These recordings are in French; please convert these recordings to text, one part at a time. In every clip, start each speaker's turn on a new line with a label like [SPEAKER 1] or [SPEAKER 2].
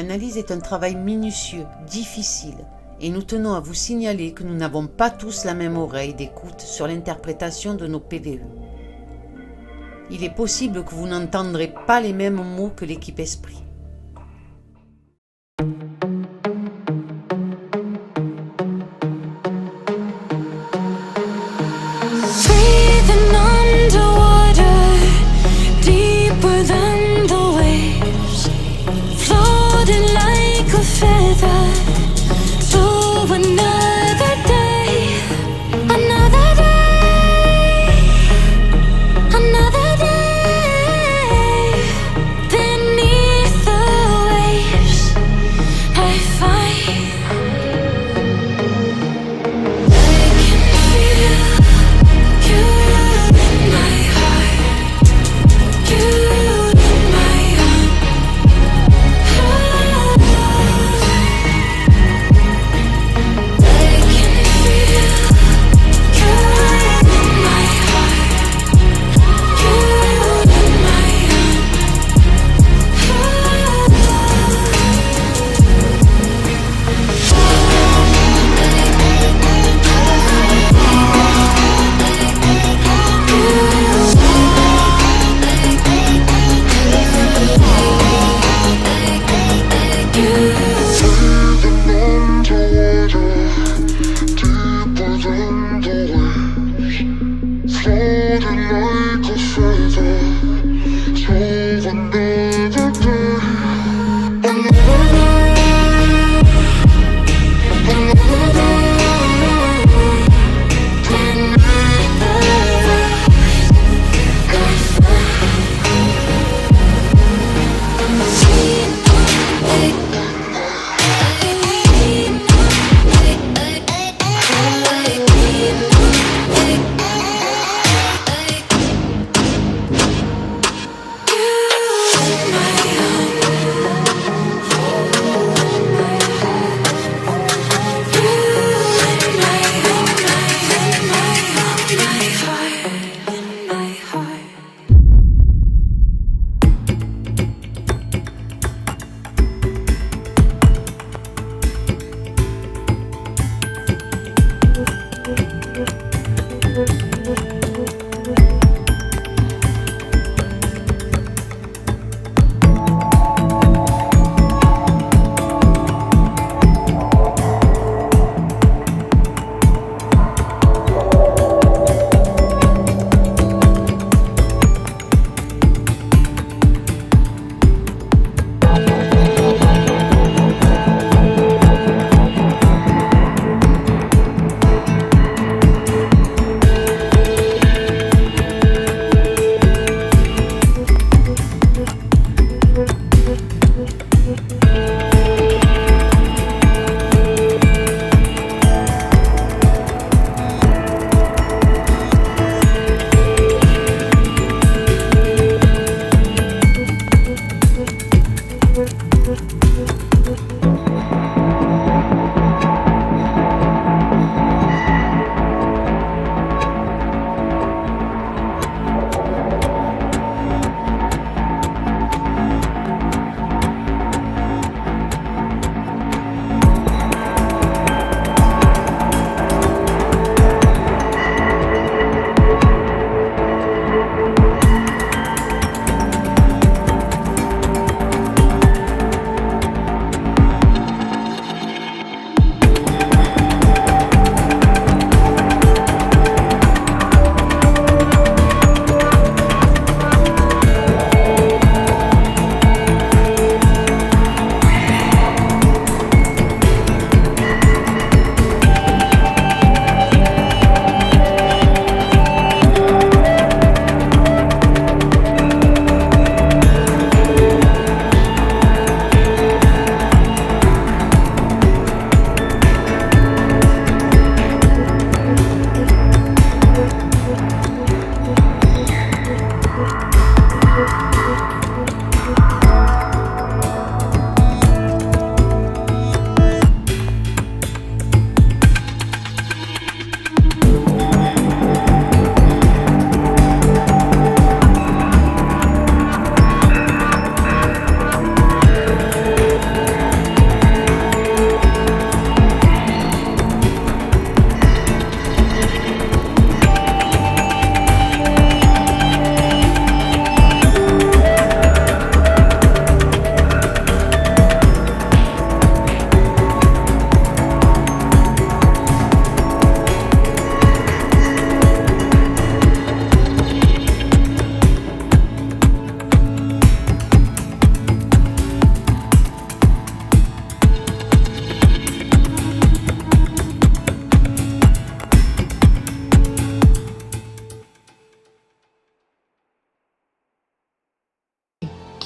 [SPEAKER 1] L'analyse est un travail minutieux, difficile, et nous tenons à vous signaler que nous n'avons pas tous la même oreille d'écoute sur l'interprétation de nos PVE. Il est possible que vous n'entendrez pas les mêmes mots que l'équipe esprit.
[SPEAKER 2] Breathing underwater, deeper than the waves, floating like a feather to another day, another day, another day, beneath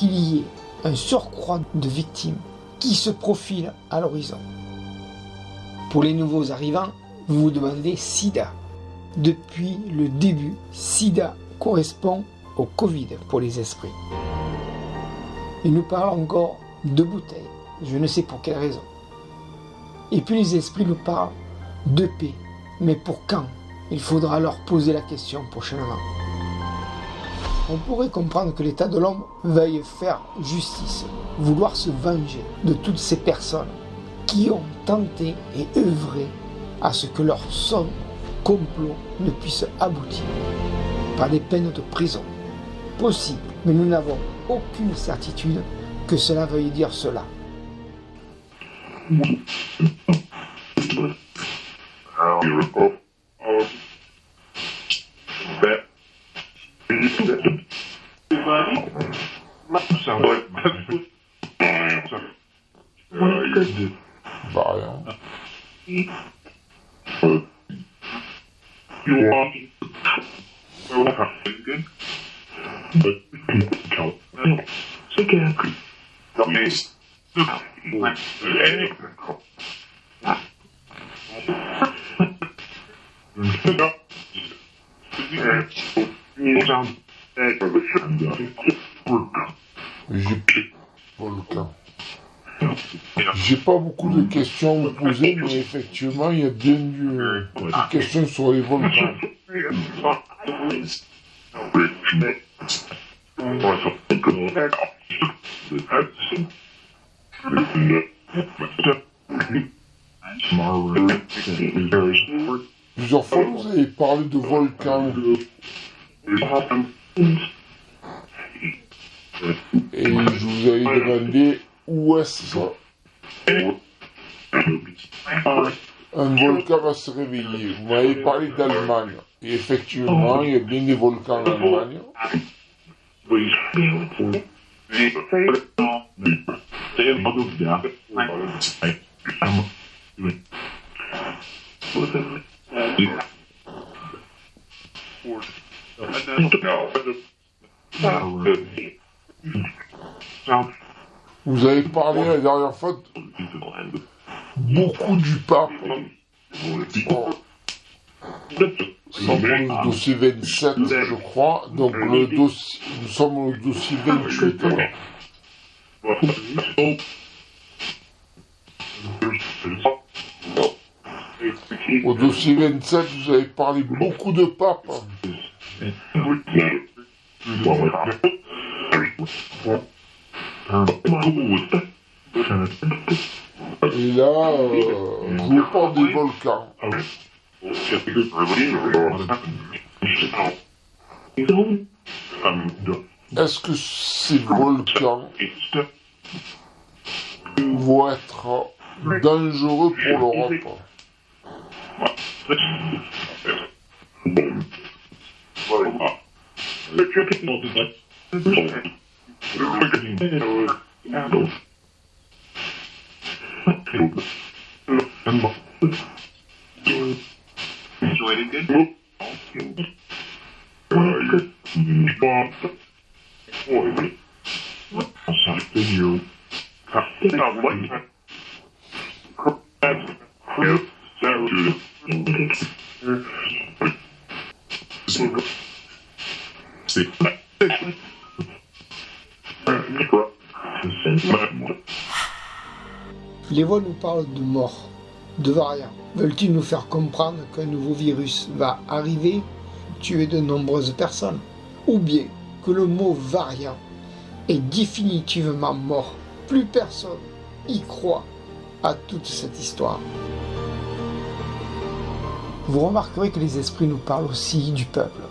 [SPEAKER 3] qu'il y ait un surcroît de victimes qui se profile à l'horizon. Pour les nouveaux arrivants, vous vous demandez SIDA. Depuis le début, SIDA correspond au Covid pour les esprits. Ils nous parlent encore de bouteilles, je ne sais pour quelle raison. Et puis les esprits nous parlent de paix, mais pour quand? Il faudra leur poser la question prochainement. On pourrait comprendre que l'état de l'homme veuille faire justice, vouloir se venger de toutes ces personnes qui ont tenté et œuvré à ce que leur sombre complot ne puisse aboutir par des peines de prison. Possible, mais nous n'avons aucune certitude que cela veuille dire cela.
[SPEAKER 4] J'ai pas beaucoup de questions à vous poser, mais effectivement, il y a bien des questions sur les volcans. Plusieurs fois, vous avez parlé de volcans. Et je vous avais demandé où est-ce un volcan va se réveiller. Vous m'avez parlé d'Allemagne. Et effectivement, il y a bien des volcans en Allemagne. Vous avez parlé la dernière fois beaucoup du pape. Sans le dossier 27, je crois. Donc le dossier, nous sommes au dossier 28. Alors. Au dossier 27, vous avez parlé beaucoup de papes. Et là, je vous parle des volcans. Est-ce que ces volcans vont être dangereux pour l'Europe?
[SPEAKER 3] Les voix nous parlent de mort, de variants. Veulent-ils nous faire comprendre qu'un nouveau virus va arriver, tuer de nombreuses personnes? Ou bien que le mot variant est définitivement mort? Plus personne y croit à toute cette histoire. Vous remarquerez que les esprits nous parlent aussi du peuple,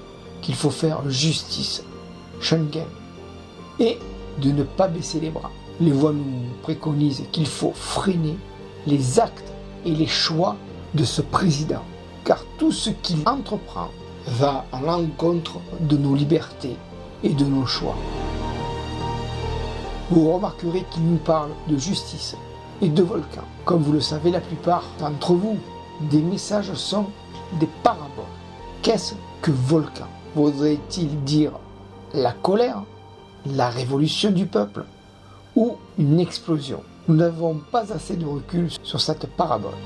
[SPEAKER 3] qu'il faut faire justice, Schengen, et de ne pas baisser les bras. Les voix nous préconisent qu'il faut freiner les actes et les choix de ce président, car tout ce qu'il entreprend va à l'encontre de nos libertés et de nos choix. Vous remarquerez qu'il nous parle de justice et de volcans. Comme vous le savez, la plupart d'entre vous, des messages sont des paraboles. Qu'est-ce que volcan? Voudrait-il dire la colère, la révolution du peuple ou une explosion. Nous n'avons pas assez de recul sur cette parabole.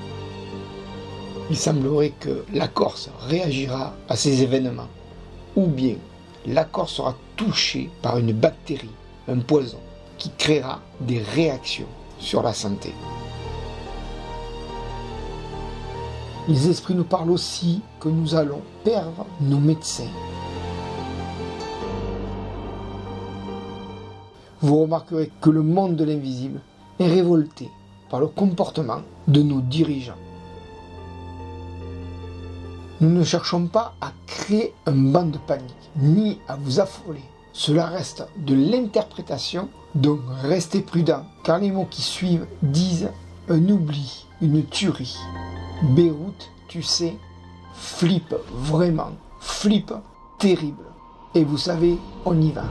[SPEAKER 3] Il semblerait que la Corse réagira à ces événements, ou bien la Corse sera touchée par une bactérie, un poison, qui créera des réactions sur la santé. Les esprits nous parlent aussi que nous allons perdre nos médecins. Vous remarquerez que le monde de l'invisible est révolté par le comportement de nos dirigeants. Nous ne cherchons pas à créer un banc de panique, ni à vous affoler. Cela reste de l'interprétation, donc restez prudents, car les mots qui suivent disent un oubli, une tuerie. Beyrouth, tu sais, flippe vraiment, flippe terrible. Et vous savez, on y va.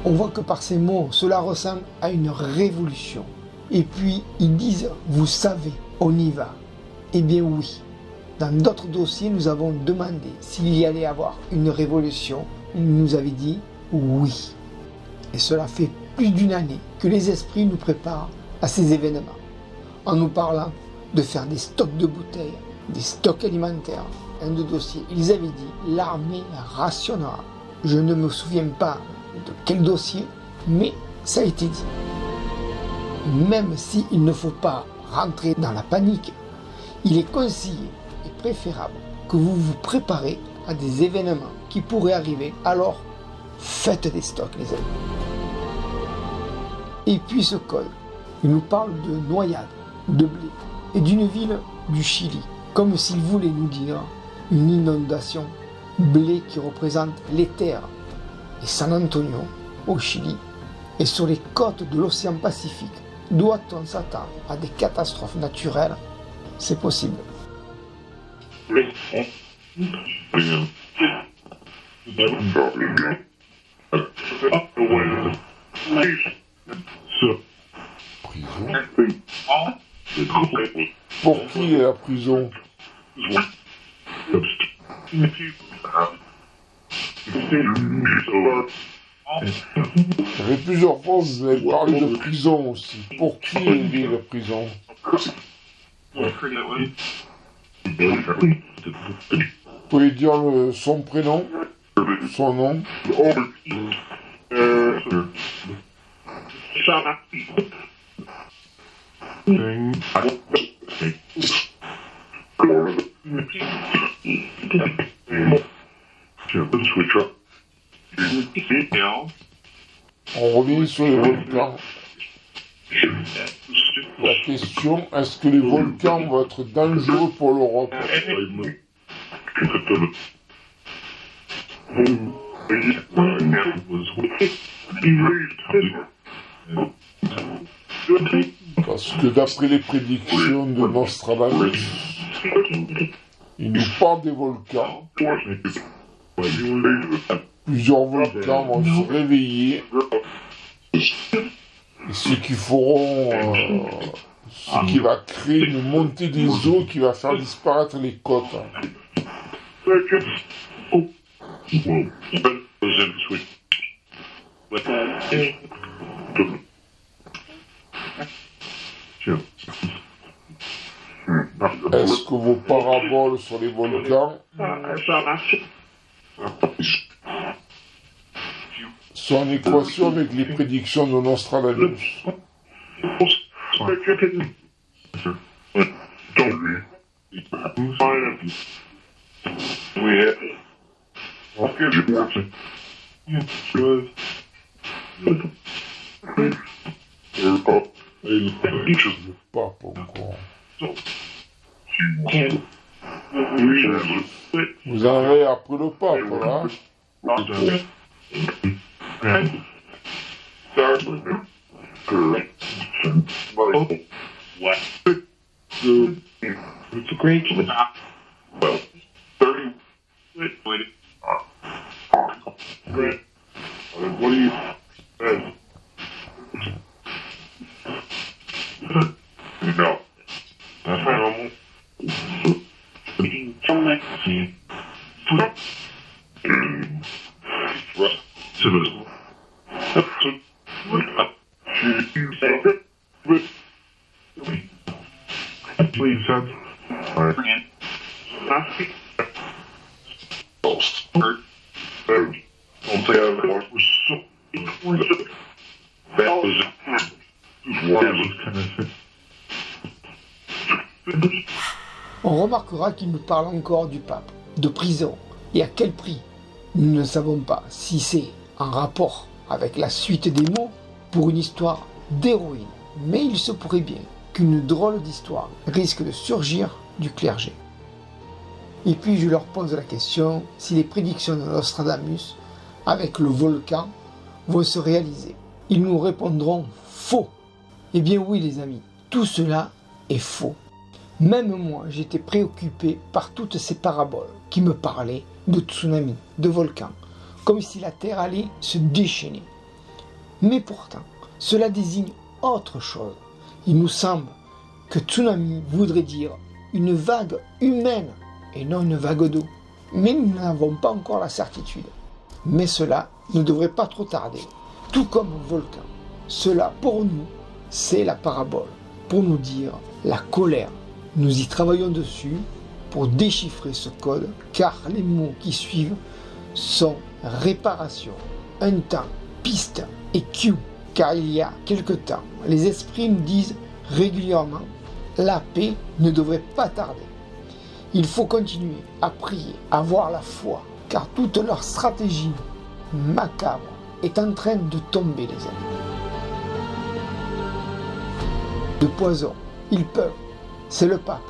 [SPEAKER 3] On voit que par ces mots, cela ressemble à une révolution. Et puis, ils disent, vous savez, on y va. Eh bien oui. Dans d'autres dossiers, nous avons demandé s'il y allait avoir une révolution. Il nous avait dit oui. Et cela fait plus d'une année que les esprits nous préparent à ces événements. En nous parlant de faire des stocks de bouteilles, des stocks alimentaires. Un de dossiers, ils avaient dit l'armée rationnera. Je ne me souviens pas de quel dossier, mais ça a été dit. Même s'il ne faut pas rentrer dans la panique, il est conseillé et préférable que vous vous préparez à des événements qui pourraient arriver. Alors, faites des stocks, les amis. Et puis ce code, il nous parle de noyade, de blé et d'une ville du Chili, comme s'il voulait nous dire une inondation, blé qui représente les terres. Et San Antonio, au Chili, et sur les côtes de l'océan Pacifique, doit-on s'attendre à des catastrophes naturelles? C'est possible.
[SPEAKER 4] Pour qui est la prison? Ça fait plusieurs fois que vous avez parlé de prison aussi. Pour qui est la prison? Vous pouvez dire son prénom, son nom? On revient sur les volcans. La question, est-ce que les volcans vont être dangereux pour l'Europe? Parce que d'après les prédictions de Nostradamus, il nous parle des volcans. Plusieurs volcans vont se réveiller. Et ce qui va créer une montée des eaux qui va faire disparaître les côtes. Est-ce que vos paraboles sur les volcans sont en équation avec les prédictions de Nostradamus? Pas encore. Vous en avez après le pape, là.
[SPEAKER 5] It's a great job. Well, 30. What do you? No. That's
[SPEAKER 3] On remarquera qu'il nous parle encore du pape, de prison, et à quel prix. Nous ne savons pas si c'est en rapport avec la suite des mots pour une histoire d'héroïne, mais il se pourrait bien qu'une drôle d'histoire risque de surgir du clergé. Et puis je leur pose la question si les prédictions de Nostradamus avec le volcan vont se réaliser. Ils nous répondront faux. Eh bien oui les amis, tout cela est faux. Même moi, j'étais préoccupé par toutes ces paraboles qui me parlaient de tsunamis, de volcans, comme si la Terre allait se déchaîner. Mais pourtant, cela désigne autre chose. Il nous semble que tsunami voudrait dire une vague humaine et non une vague d'eau. Mais nous n'avons pas encore la certitude. Mais cela ne devrait pas trop tarder. Tout comme un volcan. Cela, pour nous, c'est la parabole. Pour nous dire la colère. Nous y travaillons dessus pour déchiffrer ce code, car les mots qui suivent sont réparation, un temps, piste et Q. Car il y a quelque temps, les esprits nous disent régulièrement la paix ne devrait pas tarder. Il faut continuer à prier, à avoir la foi, car toute leur stratégie macabre est en train de tomber, les amis. De poison, ils peuvent. C'est le pape,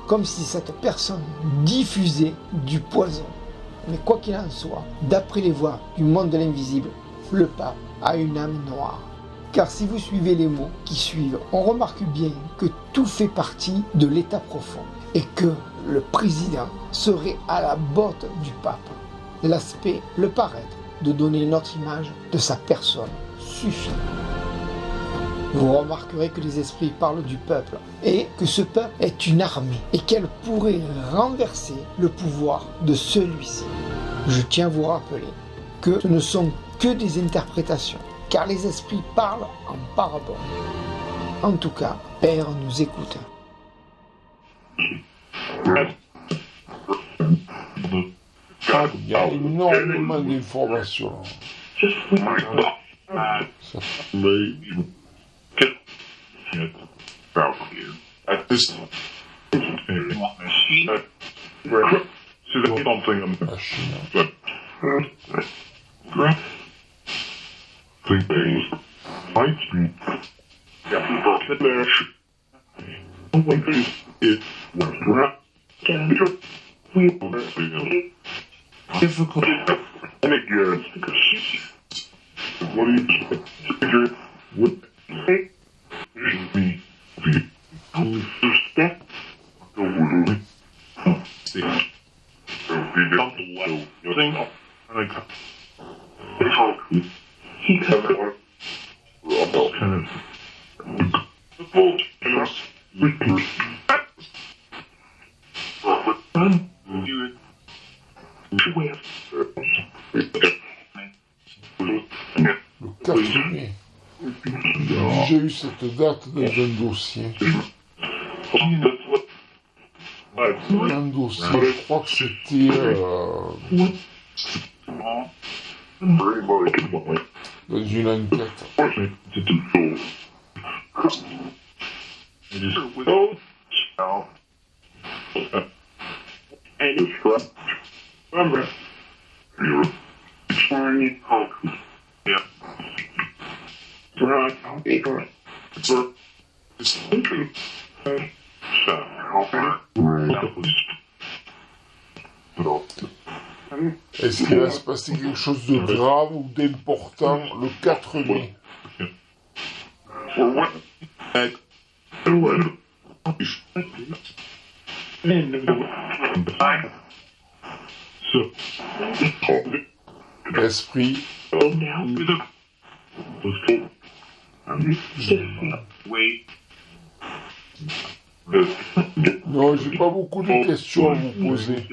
[SPEAKER 3] comme si cette personne diffusait du poison. Mais quoi qu'il en soit, d'après les voix du monde de l'invisible, le pape a une âme noire. Car si vous suivez les mots qui suivent, on remarque bien que tout fait partie de l'état profond et que le président serait à la botte du pape. L'aspect, le paraître, de donner une autre image de sa personne suffit. Vous remarquerez que les esprits parlent du peuple et que ce peuple est une armée et qu'elle pourrait renverser le pouvoir de celui-ci. Je tiens à vous rappeler que ce ne sont que des interprétations, car les esprits parlent en parabole. En tout cas, Père nous écoute.
[SPEAKER 4] Il y a énormément d'informations. La Chine. Le 4 mai. J'ai eu cette date dans un dossier. Un dossier, je crois que c'était dans une enquête. Est-ce qu'il va se passer quelque chose de grave ou d'important le 4 mai? Esprit. Non, j'ai pas beaucoup de questions à vous poser.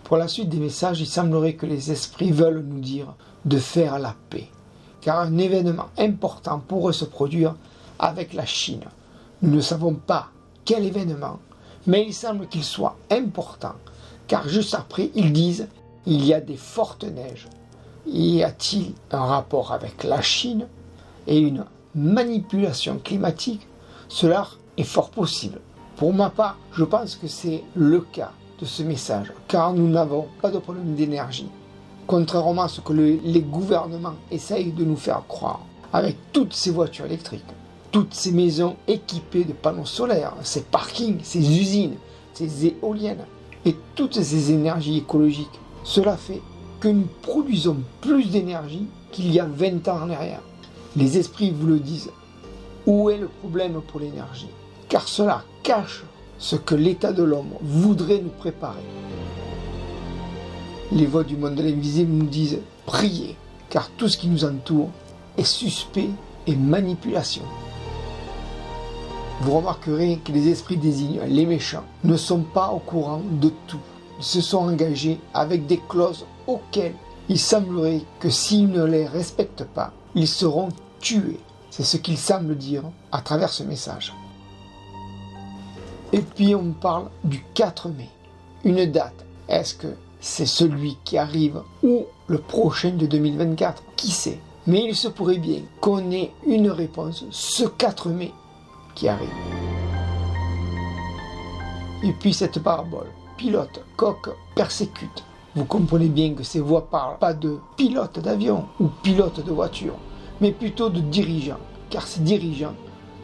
[SPEAKER 3] Pour la suite des messages, il semblerait que les esprits veulent nous dire de faire la paix, car un événement important pourrait se produire avec la Chine. Nous ne savons pas quel événement, mais il semble qu'il soit important, car juste après, ils disent « il y a des fortes neiges ». Y a-t-il un rapport avec la Chine et une manipulation climatique? Cela est fort possible. Pour ma part, je pense que c'est le cas de ce message, car nous n'avons pas de problème d'énergie. Contrairement à ce que les gouvernements essayent de nous faire croire, avec toutes ces voitures électriques, toutes ces maisons équipées de panneaux solaires, ces parkings, ces usines, ces éoliennes, et toutes ces énergies écologiques, cela fait que nous produisons plus d'énergie qu'il y a 20 ans en arrière. Les esprits vous le disent. Où est le problème pour l'énergie? Car cela cache ce que l'état de l'homme voudrait nous préparer. Les voix du monde de l'invisible nous disent « Priez », car tout ce qui nous entoure est suspect et manipulation. Vous remarquerez que les esprits désignent les méchants, ne sont pas au courant de tout. Ils se sont engagés avec des clauses auxquelles il semblerait que s'ils ne les respectent pas, ils seront tués. C'est ce qu'il semble dire à travers ce message. Et puis on parle du 4 mai. Une date. Est-ce que c'est celui qui arrive ou le prochain de 2024? Qui sait? Mais il se pourrait bien qu'on ait une réponse ce 4 mai qui arrive. Et puis cette parabole. Pilote, coq, persécute. Vous comprenez bien que ces voix parlent pas de pilote d'avion ou pilote de voiture, mais plutôt de dirigeants. Car ces dirigeants,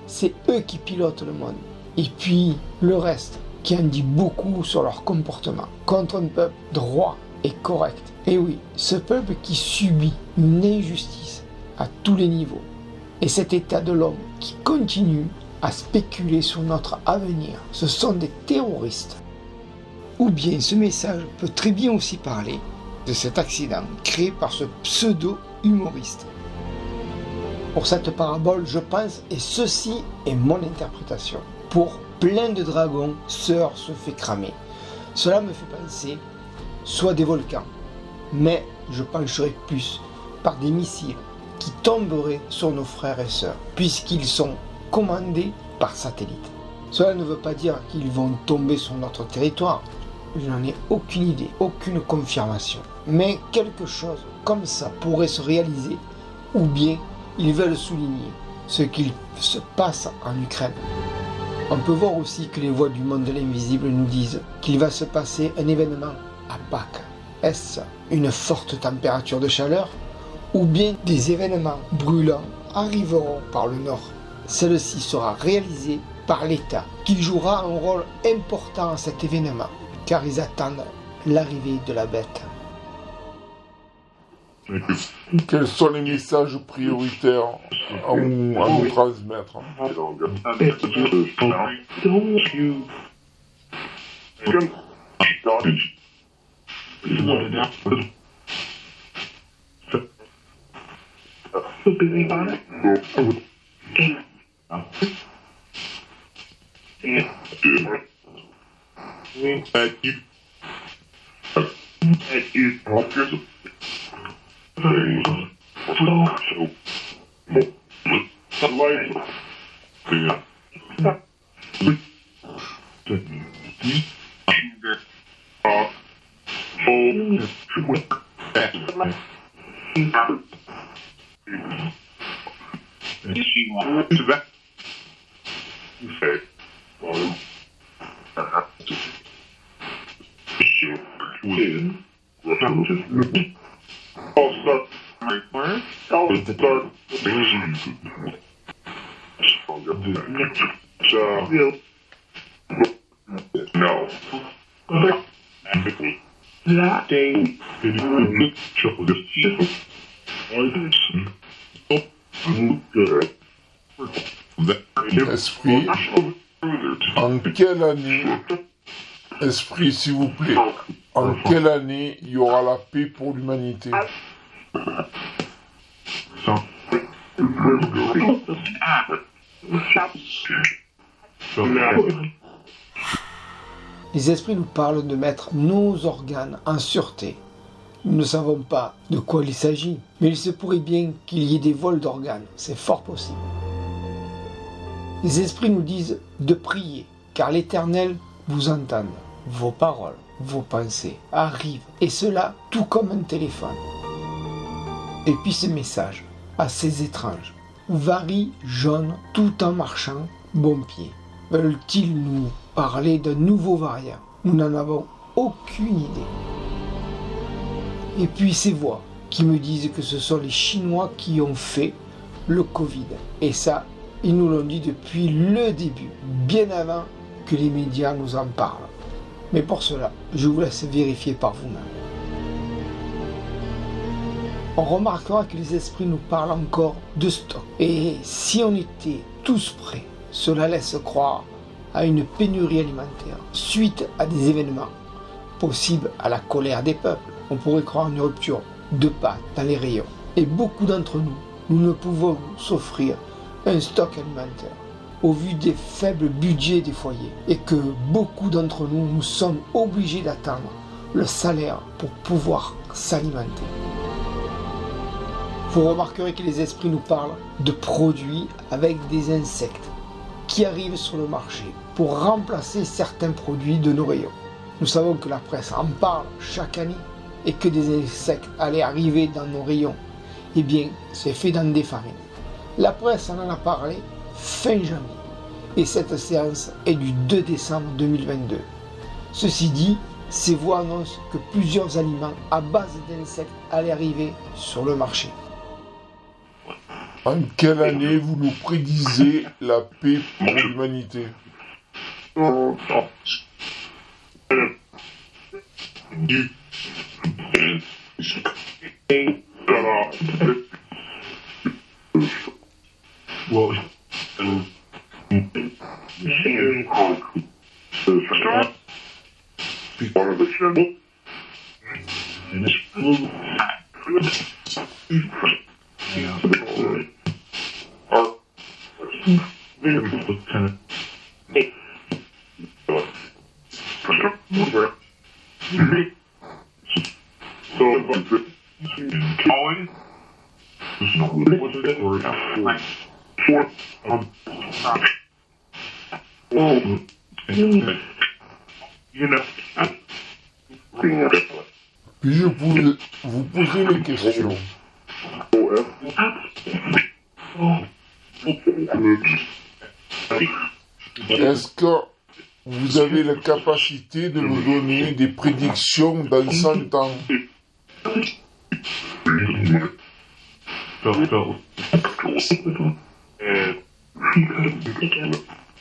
[SPEAKER 3] c'est eux qui pilotent le monde. Et puis le reste, qui en dit beaucoup sur leur comportement, contre un peuple droit et correct. Et oui, ce peuple qui subit une injustice à tous les niveaux. Et cet état de l'homme qui continue à spéculer sur notre avenir, ce sont des terroristes. Ou bien ce message peut très bien aussi parler de cet accident créé par ce pseudo-humoriste. Pour cette parabole, je pense, et ceci est mon interprétation, pour plein de dragons, Sœur se fait cramer. Cela me fait penser soit des volcans, mais je pencherai plus par des missiles qui tomberaient sur nos frères et sœurs, puisqu'ils sont commandés par satellite. Cela ne veut pas dire qu'ils vont tomber sur notre territoire, je n'en ai aucune idée, aucune confirmation. Mais quelque chose comme ça pourrait se réaliser, ou bien ils veulent souligner ce qu'il se passe en Ukraine. On peut voir aussi que les voix du monde de l'invisible nous disent qu'il va se passer un événement à Pâques. Est-ce une forte température de chaleur ou bien des événements brûlants arriveront par le nord? Celle-ci sera réalisée par l'État, qui jouera un rôle important à cet événement, car ils attendent l'arrivée de la bête.
[SPEAKER 4] Quels sont les messages prioritaires à nous transmettre? Esprit, en quelle année, esprit s'il vous plaît, en quelle année il y aura la paix pour l'humanité?
[SPEAKER 3] Les esprits nous parlent de mettre nos organes en sûreté. Nous ne savons pas de quoi il s'agit, mais il se pourrait bien qu'il y ait des vols d'organes, c'est fort possible. Les esprits nous disent de prier, car l'Éternel vous entende. Vos paroles, vos pensées arrivent, et cela tout comme un téléphone. Et puis ce message, assez étrange, varie jaune tout en marchant bon pied. Veulent-ils nous parler d'un nouveau variant? Nous n'en avons aucune idée. Et puis ces voix qui me disent que ce sont les Chinois qui ont fait le Covid. Et ça, ils nous l'ont dit depuis le début, bien avant que les médias nous en parlent. Mais pour cela, je vous laisse vérifier par vous-même. On remarquera que les esprits nous parlent encore de stock. Et si on était tous prêts, cela laisse croire à une pénurie alimentaire suite à des événements possibles à la colère des peuples. On pourrait croire une rupture de pâtes dans les rayons. Et beaucoup d'entre nous, nous ne pouvons s'offrir un stock alimentaire au vu des faibles budgets des foyers et que beaucoup d'entre nous, nous sommes obligés d'attendre le salaire pour pouvoir s'alimenter. Vous remarquerez que les esprits nous parlent de produits avec des insectes qui arrivent sur le marché pour remplacer certains produits de nos rayons. Nous savons que la presse en parle chaque année et que des insectes allaient arriver dans nos rayons. Eh bien, c'est fait dans des farines. La presse en a parlé fin janvier et cette séance est du 2 décembre 2022. Ceci dit, ces voix annoncent que plusieurs aliments à base d'insectes allaient arriver sur le marché.
[SPEAKER 4] En quelle année vous nous prédisez la paix pour l'humanité? Puis-je vous poser une question? Est-ce que vous avez la capacité de nous donner des prédictions dans 100 ans?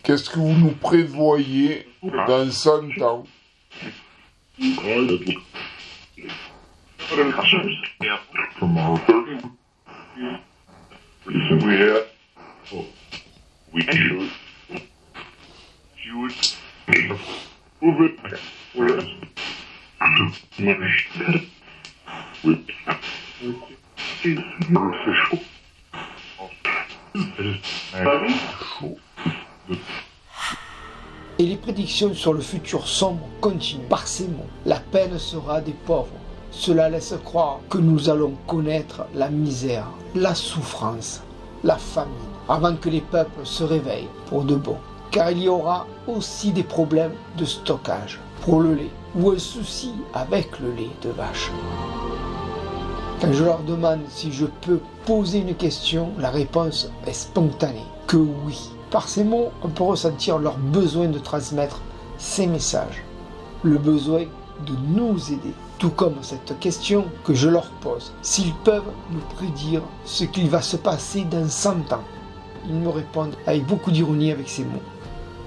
[SPEAKER 4] Qu'est-ce que vous nous prévoyez dans 100 ans?
[SPEAKER 3] Et les prédictions sur le futur sombre continuent. Par ces mots, la peine sera des pauvres. Cela laisse croire que nous allons connaître la misère, la souffrance, la famine, avant que les peuples se réveillent pour de bon. Car il y aura aussi des problèmes de stockage pour le lait ou un souci avec le lait de vache. Quand je leur demande si je peux poser une question, la réponse est spontanée, que oui. Par ces mots, on peut ressentir leur besoin de transmettre ces messages, le besoin de nous aider. Tout comme cette question que je leur pose, s'ils peuvent nous prédire ce qu'il va se passer dans 100 ans. Ils me répondent avec beaucoup d'ironie avec ces mots.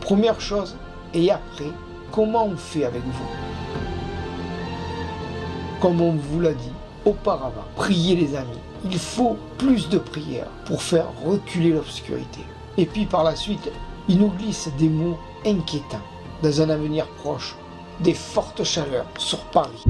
[SPEAKER 3] Première chose, et après, comment on fait avec vous? Comme on vous l'a dit auparavant, priez les amis. Il faut plus de prières pour faire reculer l'obscurité. Et puis par la suite, il nous glisse des mots inquiétants. Dans un avenir proche, des fortes chaleurs sur Paris.